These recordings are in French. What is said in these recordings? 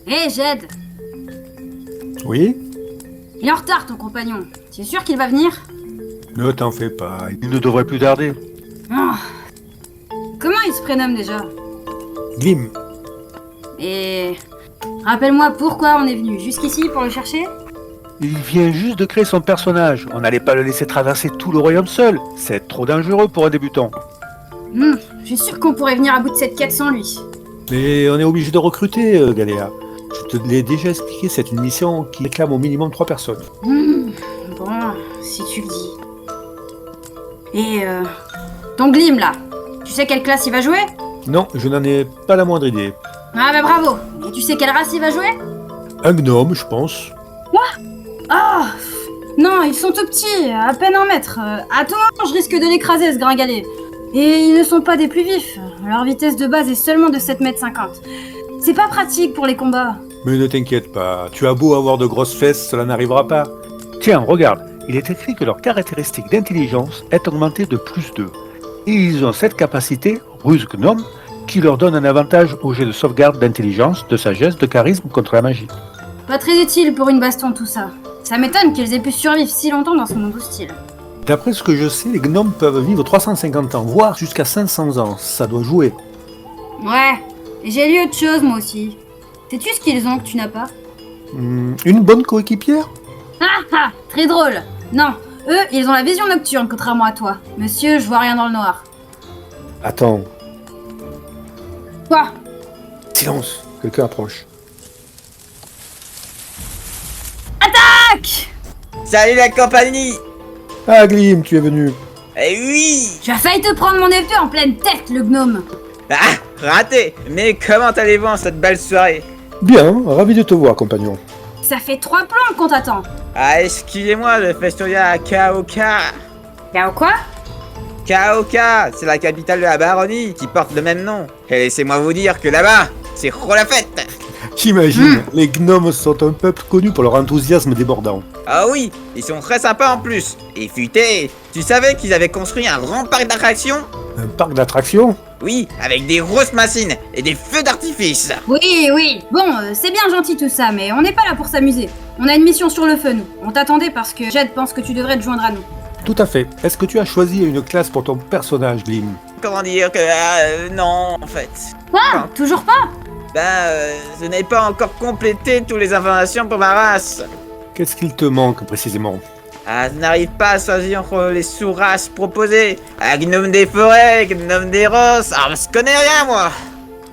Hé, Jed! Oui? Il est en retard, ton compagnon. Tu es sûr qu'il va venir? Ne t'en fais pas, il ne devrait plus tarder. Oh. Comment il se prénomme déjà? Glim, Et... Rappelle-moi pourquoi on est venu jusqu'ici pour le chercher? il vient juste de créer son personnage. On n'allait pas le laisser traverser tout le royaume seul. C'est trop dangereux pour un débutant. Je suis sûr qu'on pourrait venir à bout de cette quête sans lui. Mais on est obligé de recruter, Galéa. Je te l'ai déjà expliqué, c'est une mission qui réclame au minimum 3 personnes. Bon, si tu le dis. Et ton Glim là, tu sais quelle classe il va jouer? Non, je n'en ai pas la moindre idée. Ah bah bravo. Et tu sais quelle race il va jouer? Un gnome, je pense. Ah non, ils sont tout petits, à peine 1 mètre. À tout moment, je risque de l'écraser ce gringalet. Et ils ne sont pas des plus vifs. Leur vitesse de base est seulement de 7,50 m. C'est pas pratique pour les combats. Mais ne t'inquiète pas, tu as beau avoir de grosses fesses, cela n'arrivera pas. Tiens, regarde, il est écrit que leur caractéristique d'intelligence est augmentée de +2. Et ils ont cette capacité, ruse gnome, qui leur donne un avantage au jet de sauvegarde d'intelligence, de sagesse, de charisme contre la magie. Pas très utile pour une baston tout ça. Ça m'étonne qu'ils aient pu survivre si longtemps dans ce monde hostile. D'après ce que je sais, les gnomes peuvent vivre 350 ans, voire jusqu'à 500 ans. Ça doit jouer. Ouais, et j'ai lu autre chose moi aussi. Sais-tu ce qu'ils ont que tu n'as pas? Une bonne coéquipière? Ah, très drôle. Non, eux, ils ont la vision nocturne contrairement à toi. Monsieur, je vois rien dans le noir. Attends, Quoi? silence, quelqu'un approche. Tac! Salut la compagnie! Ah Glim, tu es venu. Eh oui! Tu as failli te prendre mon épée en pleine tête, le gnome. Ah! Raté! Mais comment allez-vous en cette belle soirée? Bien, ravi de te voir, compagnon. Ça fait 3 plombes qu'on t'attend. Ah, excusez-moi, je fais sur à Kaoka. Y'a quoi? Kaoka, c'est la capitale de la baronnie qui porte le même nom. Et laissez-moi vous dire que là-bas, c'est trop la fête! J'imagine, les gnomes sont un peuple connu pour leur enthousiasme débordant. Ah oui, ils sont très sympas en plus. Et futés, tu savais qu'ils avaient construit un grand parc d'attractions? Un parc d'attractions? Oui, avec des grosses machines et des feux d'artifice. Oui. Bon, c'est bien gentil tout ça, mais on n'est pas là pour s'amuser. On a une mission sur le feu, nous. On t'attendait parce que Jed pense que tu devrais te joindre à nous. Tout à fait. Est-ce que tu as choisi une classe pour ton personnage, Glim? Comment dire que... non, en fait. Quoi? Toujours pas? Je n'ai pas encore complété toutes les informations pour ma race. Qu'est-ce qu'il te manque précisément? Je n'arrive pas à choisir entre les sous-races proposées. Gnome des forêts, gnome des rosses, je connais rien moi.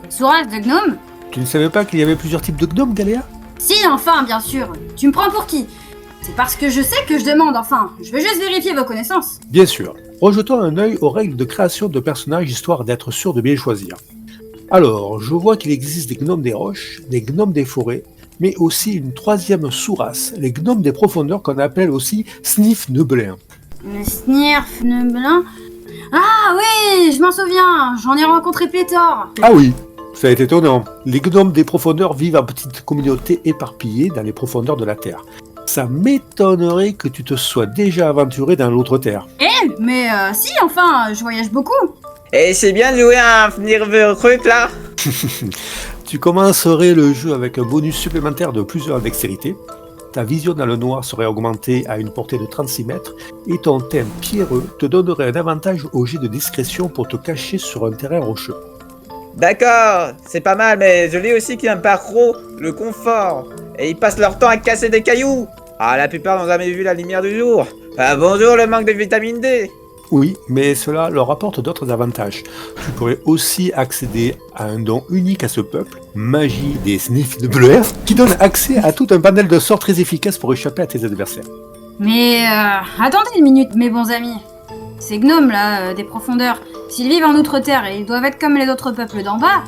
Sourage de gnome? Tu ne savais pas qu'il y avait plusieurs types de gnomes, Galéa? Si, enfin, bien sûr. Tu me prends pour qui? C'est parce que je sais que je demande, enfin. Je veux juste vérifier vos connaissances. Bien sûr. Rejetons un œil aux règles de création de personnages histoire d'être sûr de bien choisir. Alors, je vois qu'il existe des gnomes des roches, des gnomes des forêts, mais aussi une troisième sous-race, les gnomes des profondeurs qu'on appelle aussi Sniff-Neblin. Le Snirf-Neblin? Ah oui, je m'en souviens. J'en ai rencontré pléthore. Ah oui, ça est étonnant. Les gnomes des profondeurs vivent en petites communautés éparpillées dans les profondeurs de la Terre. Ça m'étonnerait que tu te sois déjà aventuré dans l'autre Terre. Mais si, enfin, je voyage beaucoup. Et c'est bien de jouer à un nerveux truc là. Tu commencerais le jeu avec un bonus supplémentaire de plusieurs dextérité. Ta vision dans le noir serait augmentée à une portée de 36 mètres et ton thème pierreux te donnerait un avantage au jet de discrétion pour te cacher sur un terrain rocheux. D'accord, c'est pas mal, mais je lis aussi qu'ils n'aiment pas trop le confort. Et ils passent leur temps à casser des cailloux. La plupart n'ont jamais vu la lumière du jour. Bonjour le manque de vitamine D. Oui, mais cela leur apporte d'autres avantages. Tu pourrais aussi accéder à un don unique à ce peuple, Magie des Sniff-Neblin, qui donne accès à tout un panel de sorts très efficaces pour échapper à tes adversaires. Mais attendez une minute, mes bons amis. Ces gnomes là, des profondeurs, s'ils vivent en outre-terre, ils doivent être comme les autres peuples d'en bas.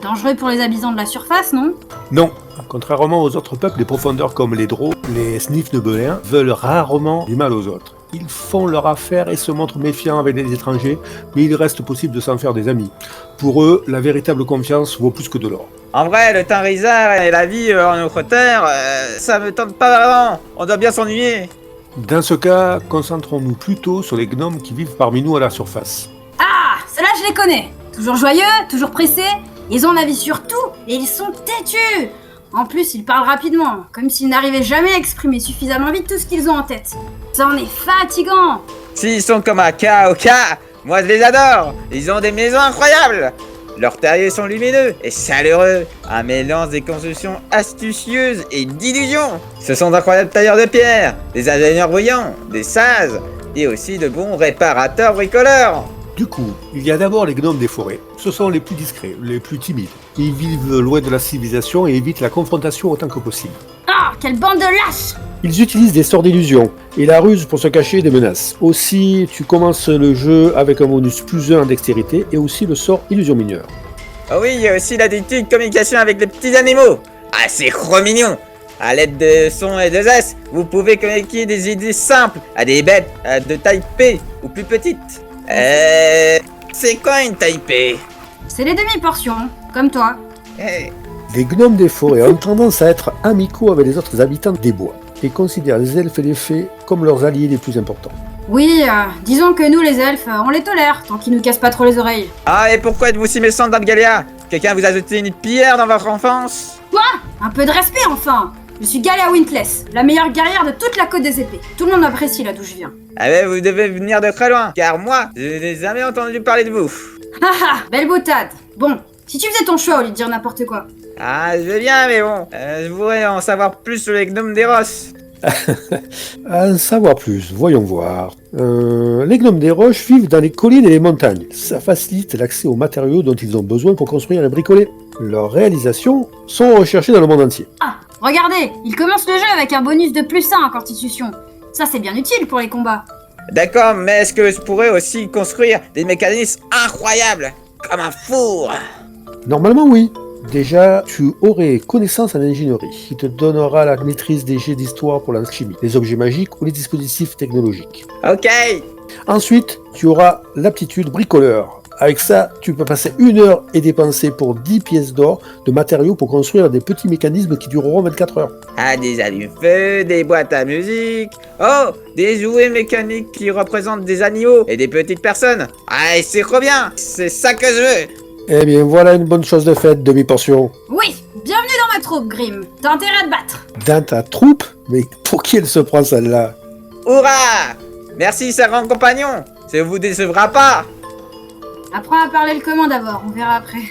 Dangereux pour les habitants de la surface, non? Non, contrairement aux autres peuples, les profondeurs comme les Draux, les Sniff-Neblin veulent rarement du mal aux autres. Ils font leur affaire et se montrent méfiants avec les étrangers, mais il reste possible de s'en faire des amis. Pour eux, la véritable confiance vaut plus que de l'or. En vrai, le Tinrizar et la vie en outre-terre, ça me tente pas vraiment. On doit bien s'ennuyer. Dans ce cas, concentrons-nous plutôt sur les gnomes qui vivent parmi nous à la surface. Ah, ceux-là je les connais. Toujours joyeux, toujours pressés, ils ont un avis sur tout et ils sont têtus. En plus, ils parlent rapidement, comme s'ils n'arrivaient jamais à exprimer suffisamment vite tout ce qu'ils ont en tête. Ça en est fatigant. S'ils sont comme un KOK, moi je les adore. Ils ont des maisons incroyables. Leurs terriers sont lumineux et chaleureux, un mélange des constructions astucieuses et d'illusions. Ce sont d'incroyables tailleurs de pierre, des ingénieurs brillants, des sages et aussi de bons réparateurs bricoleurs. Du coup, il y a d'abord les gnomes des forêts. Ce sont les plus discrets, les plus timides. Ils vivent loin de la civilisation et évitent la confrontation autant que possible. Ah, quelle bande de lâches. Ils utilisent des sorts d'illusion et la ruse pour se cacher des menaces. Aussi, tu commences le jeu avec un bonus +1 en dextérité et aussi le sort illusion mineure. Oh oui, il y a aussi l'attitude communication avec les petits animaux. Ah, c'est trop mignon. À l'aide de sons et de gestes, vous pouvez communiquer des idées simples à des bêtes de taille P ou plus petites. C'est quoi une taille P? C'est les demi-portions, comme toi. Les gnomes des forêts ont tendance à être amicaux avec les autres habitants des bois et considèrent les elfes et les fées comme leurs alliés les plus importants. Oui, disons que nous les elfes, on les tolère, tant qu'ils nous cassent pas trop les oreilles. Ah, et pourquoi êtes-vous si méchant dans le Galéa? Quelqu'un vous a jeté une pierre dans votre enfance? Quoi? Un peu de respect enfin. Je suis Galéa Wintless, la meilleure guerrière de toute la côte des épées. Tout le monde apprécie là d'où je viens. Ah ouais, vous devez venir de très loin, car moi, je n'ai jamais entendu parler de vous. Haha, belle boutade. Bon, si tu faisais ton choix au lieu de dire n'importe quoi. Ah, je veux bien, mais bon, je voudrais en savoir plus sur les gnomes des Rosses. À en savoir plus, voyons voir. Les gnomes des roches vivent dans les collines et les montagnes. Ça facilite l'accès aux matériaux dont ils ont besoin pour construire et bricoler. Leurs réalisations sont recherchées dans le monde entier. Ah, regardez, il commence le jeu avec un bonus de +1 en constitution. Ça c'est bien utile pour les combats. D'accord, mais est-ce que je pourrais aussi construire des mécanismes incroyables, comme un four? Normalement oui. Déjà, tu aurais connaissance en ingénierie, qui te donnera la maîtrise des jets d'histoire pour l'alchimie, les objets magiques ou les dispositifs technologiques. Ok. Ensuite, tu auras l'aptitude bricoleur. Avec ça, tu peux passer 1 heure et dépenser pour 10 pièces d'or de matériaux pour construire des petits mécanismes qui dureront 24 heures. Ah, des allumes-feu, des boîtes à musique. Oh, des jouets mécaniques qui représentent des animaux et des petites personnes. Ah, c'est trop bien. C'est ça que je veux. Eh bien, voilà une bonne chose de faite, demi-portion. Oui, bienvenue dans ma troupe, Grim. T'as intérêt à te battre. Dans ta troupe? Mais pour qui elle se prend celle-là? Hurrah! Merci, cher grand compagnon. Ça vous décevra pas. Apprends à parler le comment d'abord, on verra après.